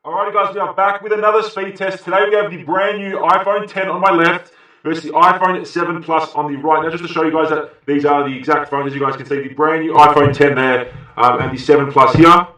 Alrighty guys, we are back with another speed test. Today we have the brand new iPhone 10 on my left versus the iPhone 7 Plus on the right. Now just to show you guys that these are the exact phones, as you guys can see, the brand new iPhone 10 there and the 7 Plus here.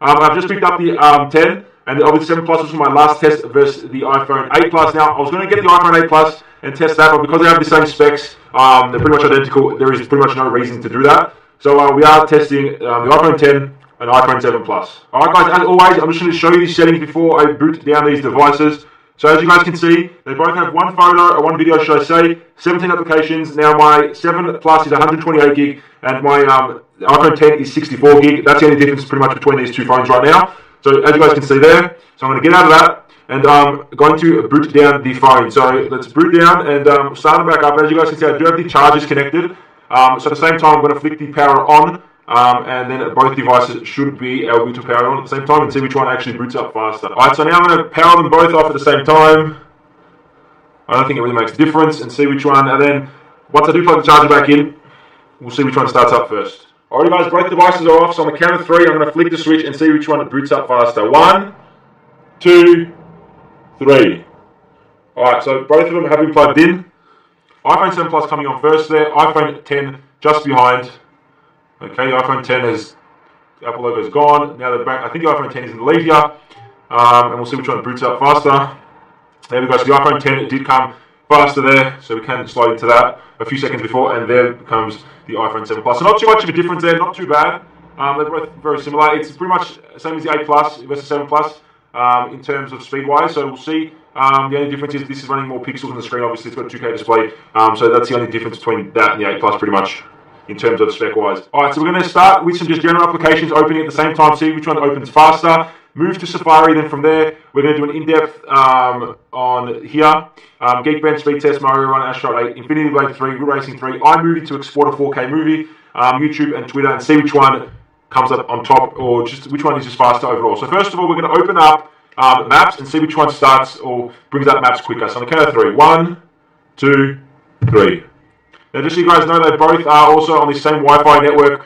I've just picked up the 10 and obviously the 7 Plus was my last test versus the iPhone 8 Plus. Now I was going to get the iPhone 8 Plus and test that, but because they have the same specs, they're pretty much identical, there is pretty much no reason to do that. So we are testing the iPhone 10 and iPhone 7 Plus. Alright guys, as always, I'm just going to show you these settings before I boot down these devices. So as you guys can see, they both have one photo or one video, should I say, 17 applications. Now my 7 Plus is 128 gig and my iPhone 10 is 64 gig. That's the only difference pretty much between these two phones right now. So as you guys can see there, so I'm going to get out of that and I'm going to boot down the phone. So let's boot down and start it back up. As you guys can see, I do have the chargers connected. So at the same time, I'm going to flick the power on. And then both devices should be able to power on at the same time and see which one actually boots up faster. Alright, so now I'm going to power them both off at the same time. I don't think it really makes a difference, and see which one. And then once I do plug the charger back in, we'll see which one starts up first. Alright guys, both devices are off, so on the count of 3, I'm going to flick the switch and see which one boots up faster. 1, 2, 3. Alright, so both of them have been plugged in. iPhone 7 Plus coming on first there, iPhone 10 just behind. Okay, the iPhone 10 has, the Apple logo is gone. Now they're back. I think the iPhone 10 is in the lead here. And we'll see which one boots up faster. There we go. So the iPhone 10 did come faster there. So we can slide into that a few seconds before. And there comes the iPhone 7 Plus. So not too much of a difference there. Not too bad. They're both very similar. It's pretty much the same as the 8 Plus versus 7 Plus in terms of speed-wise. So we'll see. The only difference is this is running more pixels on the screen. Obviously, it's got a 2K display. So that's the only difference between that and the 8 Plus pretty much, in terms of spec-wise. Alright, so we're going to start with some just general applications opening at the same time, see which one opens faster. Move to Safari, then from there, we're going to do an in-depth on here. Geekbench, Speed Test, Mario Run, Astronaut 8, Infinity Blade 3, Real Racing 3, iMovie to export a 4K movie, YouTube and Twitter, and see which one comes up on top, or just which one is just faster overall. So first of all, we're going to open up Maps and see which one starts or brings up Maps quicker. So on the count of 3, 1, 2, 3. Now, just so you guys know, they both are also on the same Wi-Fi network,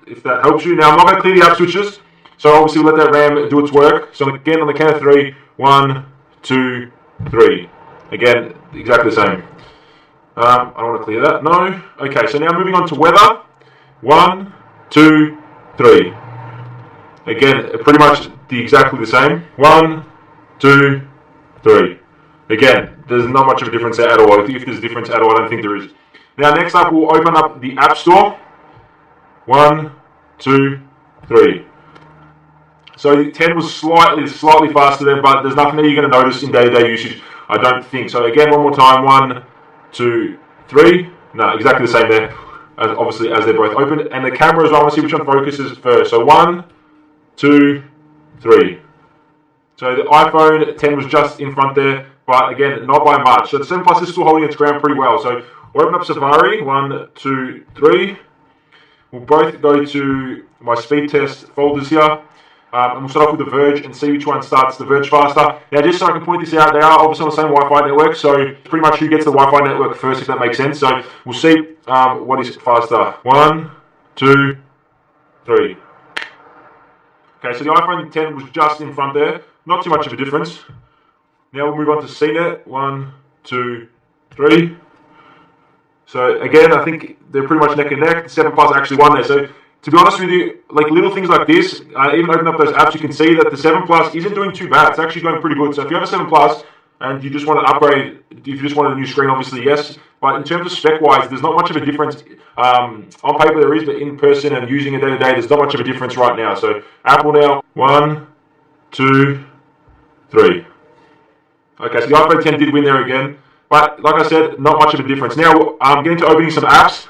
if that helps you. Now, I'm not going to clear the app switches, so obviously we'll let that RAM do its work. So again, on the count of 3, 1, 2, 3. Again, exactly the same. I don't want to clear that, no. Okay, so now moving on to weather. 1, 2, 3. Again, pretty much exactly the same. 1, 2, 3. Again, there's not much of a difference there at all. If there's a difference at all, I don't think there is. Now, next up, we'll open up the App Store. 1, 2, 3. So the 10 was slightly faster there, but there's nothing that you're going to notice in day-to-day usage, I don't think. So again, one more time, 1, 2, 3. No, exactly the same there, obviously, as they're both open. And the camera as well, I want to see which one focuses first. So 1, 2, 3. So the iPhone 10 was just in front there, but again, not by much. So the 7 Plus is still holding its ground pretty well. So we'll open up Safari, 1, 2, 3. We'll both go to my speed test folders here. And we'll start off with The Verge and see which one starts The Verge faster. Now, just so I can point this out, they are obviously on the same Wi-Fi network, so pretty much who gets the Wi-Fi network first, if that makes sense. So we'll see what is faster. 1, 2, 3. Okay, so the iPhone 10 was just in front there. Not too much of a difference. Now we'll move on to CNET. 1, 2, 3. So again, I think they're pretty much neck and neck. The 7 Plus actually won there. So to be honest with you, like little things like this, even open up those apps, you can see that the 7 Plus isn't doing too bad. It's actually going pretty good. So if you have a 7 Plus and you just want to upgrade, if you just want a new screen, obviously yes. But in terms of spec-wise, there's not much of a difference. On paper there is, but in person and using it day-to-day, there's not much of a difference right now. So Apple now, 1, 2, 3. Okay, so the iPhone 10 did win there again. But like I said, not much of a difference. Now I'm getting to opening some apps,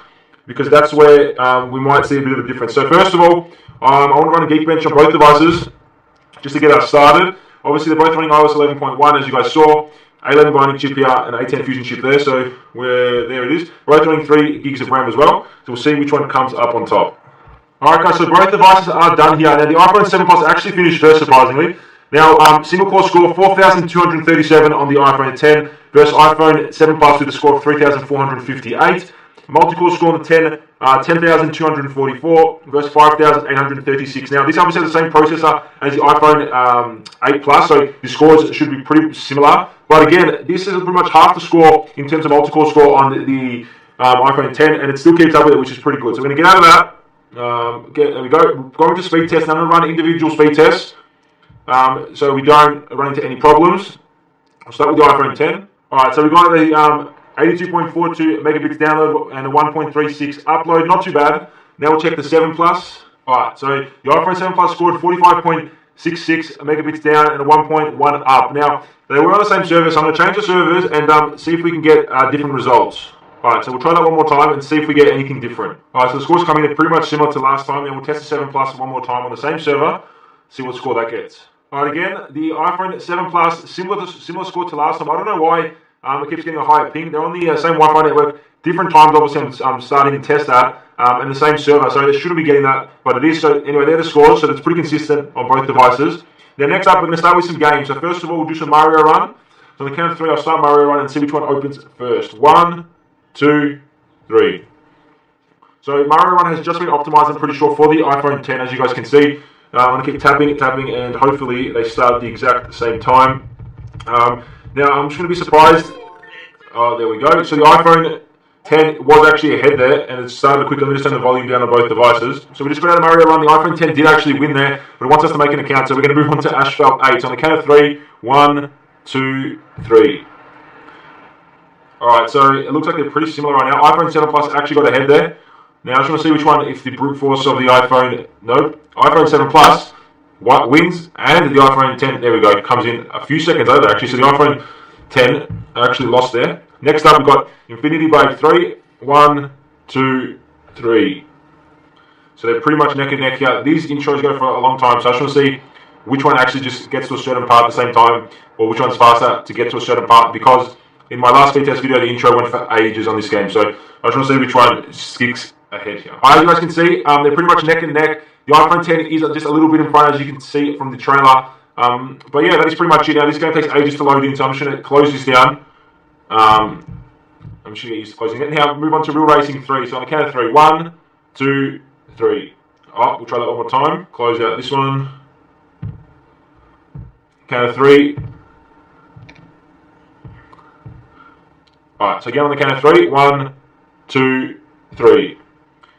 because that's where we might see a bit of a difference. So first of all, I want to run a Geekbench on both devices, just to get us started. Obviously, they're both running iOS 11.1, as you guys saw. A11 Bionic chip here and A10 Fusion chip there, so there it is. Both running 3 gigs of RAM as well, so we'll see which one comes up on top. Alright guys, so both devices are done here. Now the iPhone 7 Plus actually finished first, surprisingly. Now, single core score 4,237 on the iPhone 10 versus iPhone 7 Plus with a score of 3,458. Multi-core score on the 10, 10,244 versus 5,836. Now, this obviously has the same processor as the iPhone 8 Plus, so the scores should be pretty similar. But again, this is pretty much half the score in terms of multi-core score on the iPhone 10, and it still keeps up with it, which is pretty good. So we're going to get out of that. There we go. Going to speed test. Now I'm going to run individual speed tests, so we don't run into any problems. I'll start with the iPhone 10. Alright, so we've got the 82.42 megabits download and a 1.36 upload. Not too bad. Now we'll check the 7 Plus. Alright, so the iPhone 7 Plus scored 45.66 megabits down and a 1.1 up. Now, they were on the same server, so I'm going to change the servers and see if we can get different results. Alright, so we'll try that one more time and see if we get anything different. Alright, so the score's coming in pretty much similar to last time. Then we'll test the 7 Plus one more time on the same server, see what score that gets. Alright, again, the iPhone 7 Plus, similar score to last time. I don't know why it keeps getting a higher ping. They're on the same Wi-Fi network, different times obviously I'm starting to test that, and the same server, so they shouldn't be getting that, but it is. So anyway, they're the scores, so it's pretty consistent on both devices. Now next up, we're going to start with some games. So first of all, we'll do some Mario Run. So on the count of 3, I'll start Mario Run and see which one opens first. 1, 2, 3. So Mario Run has just been optimized, I'm pretty sure, for the iPhone 10, as you guys can see. I'm going to keep tapping, and hopefully they start at the exact same time. Now, I'm just going to be surprised. Oh, there we go. So the iPhone 10 was actually ahead there, and it started quickly. Let me just turn the volume down on both devices. So we just got out of Mario Run. The iPhone 10 did actually win there, but it wants us to make an account. So we're going to move on to Asphalt 8. So on the count of 3, 1, 2, 3. Alright, so it looks like they're pretty similar right now. iPhone 7 Plus actually got ahead there. Now I just want to see which one, if the brute force of the iPhone, iPhone 7 Plus wins, and the iPhone 10, there we go, comes in a few seconds later actually. So the iPhone 10 actually lost there. Next up, we've got Infinity Blade 3, 1, 2, 3. So they're pretty much neck and neck here. These intros go for a long time, so I just want to see which one actually just gets to a certain part at the same time, or which one's faster to get to a certain part, because in my last speed test video, the intro went for ages on this game. So I just want to see which one sticks ahead here. As you guys can see, they're pretty much neck and neck. The iPhone 10 is just a little bit in front, as you can see from the trailer. But yeah, that is pretty much it. Now, this game takes ages to load in, so I'm just going to close this down. I'm just going to get used to closing it. Now, move on to Real Racing 3. So on the count of 3, 1, 2, 3. Oh, we'll try that one more time. Close out this one. Count of 3. Alright, so again on the count of 3, 1, 2, 3.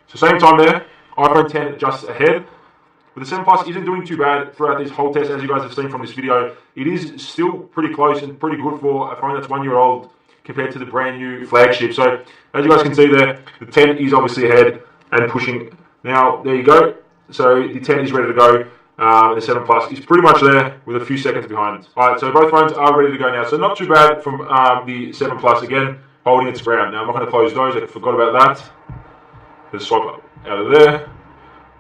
So same time there, iPhone 10 just ahead. But the 7 Plus isn't doing too bad throughout this whole test, as you guys have seen from this video. It is still pretty close and pretty good for a phone that's 1 year old compared to the brand new flagship. So as you guys can see there, the 10 is obviously ahead and pushing. Now, there you go. So the 10 is ready to go. The 7 Plus is pretty much there with a few seconds behind it. Alright, so both phones are ready to go now. So not too bad from the 7 Plus, again, holding its ground. Now I'm not going to close those, I forgot about that. Let's swipe out of there.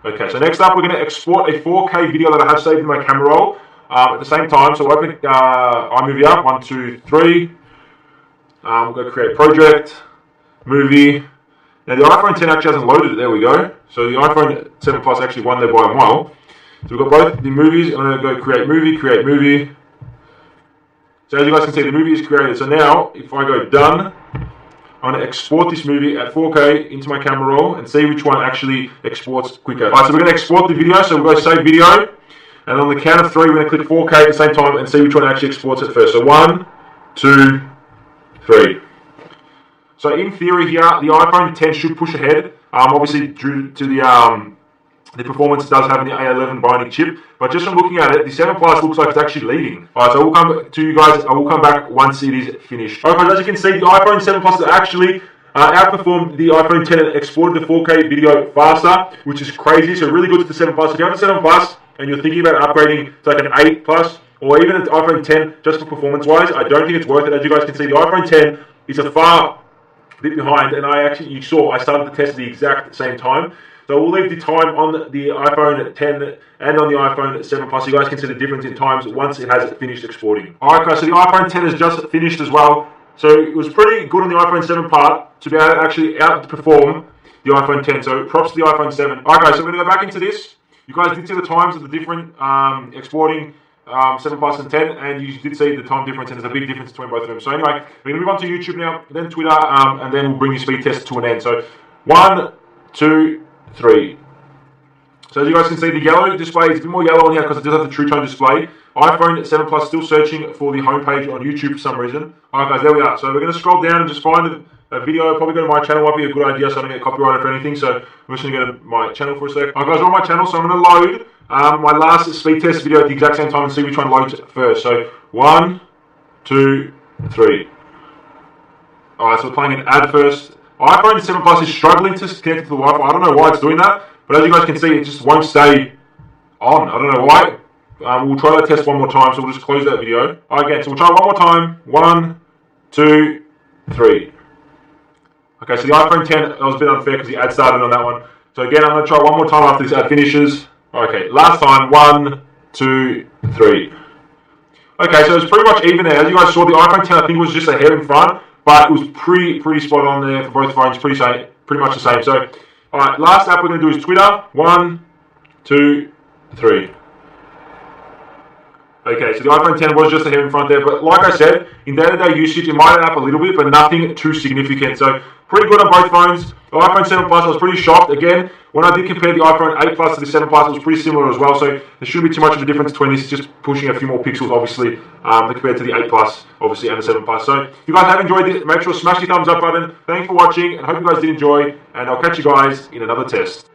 Okay, so next up we're going to export a 4K video that I have saved in my camera roll at the same time. So we'll open iMovie up, 1, 2, 3. We'll go create project, movie. Now the iPhone 10 actually hasn't loaded it, there we go. So the iPhone 7 Plus actually won there by a mile. So we've got both the movies. I'm going to go create movie. So as you guys can see, the movie is created. So now, if I go done, I'm going to export this movie at 4K into my camera roll and see which one actually exports quicker. Alright, so we're going to export the video. So we'll go save video. And on the count of 3, we're going to click 4K at the same time and see which one actually exports it first. So 1, 2, 3. So in theory here, the iPhone 10 should push ahead. Obviously, due to the performance it does have in the A11 Bionic chip, but just from looking at it, the 7 Plus looks like it's actually leading. Alright, so we'll come to you guys, I will come back once it is finished. Okay, as you can see, the iPhone 7 Plus has actually outperformed the iPhone 10 and exported the 4K video faster, which is crazy, so really good to the 7 Plus. If you have a 7 Plus and you're thinking about upgrading to like an 8 Plus, or even an iPhone 10, just for performance-wise, I don't think it's worth it. As you guys can see, the iPhone 10 is a far bit behind, and I started the test at the exact same time. So we'll leave the time on the iPhone 10 and on the iPhone 7 Plus. You guys can see the difference in times once it has finished exporting. Alright guys, so the iPhone 10 has just finished as well. So it was pretty good on the iPhone 7 part to be able to actually outperform the iPhone 10. So props to the iPhone 7. Alright guys, so we're going to go back into this. You guys did see the times of the different exporting 7 Plus and 10, and you did see the time difference, and there's a big difference between both of them. So anyway, we're going to move on to YouTube now, then Twitter, and then we'll bring your speed test to an end. So 1, 2, 3. So as you guys can see, the yellow display is a bit more yellow on here because it does have the True Tone display. iPhone 7 Plus still searching for the homepage on YouTube for some reason. Alright guys, there we are. So we're going to scroll down and just find a video. Probably go to my channel, might be a good idea so I don't get copyrighted for anything. So I'm just going to go to my channel for a sec. Alright guys, we're on my channel, so I'm going to load my last speed test video at the exact same time and see which one loads first. So 1, 2, 3. Alright, so we're playing an ad first. iPhone 7 Plus is struggling to connect to the Wi-Fi. I don't know why it's doing that, but as you guys can see, it just won't stay on. I don't know why. We'll try that test one more time, so we'll just close that video. Again, so we'll try one more time. 1, 2, 3. Okay, so the iPhone 10, that was a bit unfair because the ad started on that one. So again, I'm going to try one more time after this ad finishes. Okay, last time. 1, 2, 3. Okay, so it's pretty much even there. As you guys saw, the iPhone 10 I think was just a hair in front, but it was pretty spot on there for both phones. Pretty much the same. So, all right, last app we're going to do is Twitter. 1, 2, 3. Okay, so the iPhone 10 was just a hair in front there, but like I said, in day-to-day usage, it might add up a little bit, but nothing too significant. So, pretty good on both phones. The iPhone 7 Plus, I was pretty shocked. Again, when I did compare the iPhone 8 Plus to the 7 Plus, it was pretty similar as well. So, there shouldn't be too much of a difference between this, just pushing a few more pixels, obviously, compared to the 8 Plus, obviously, and the 7 Plus. So, if you guys have enjoyed this, make sure to smash the thumbs up button. Thanks for watching, and hope you guys did enjoy, and I'll catch you guys in another test.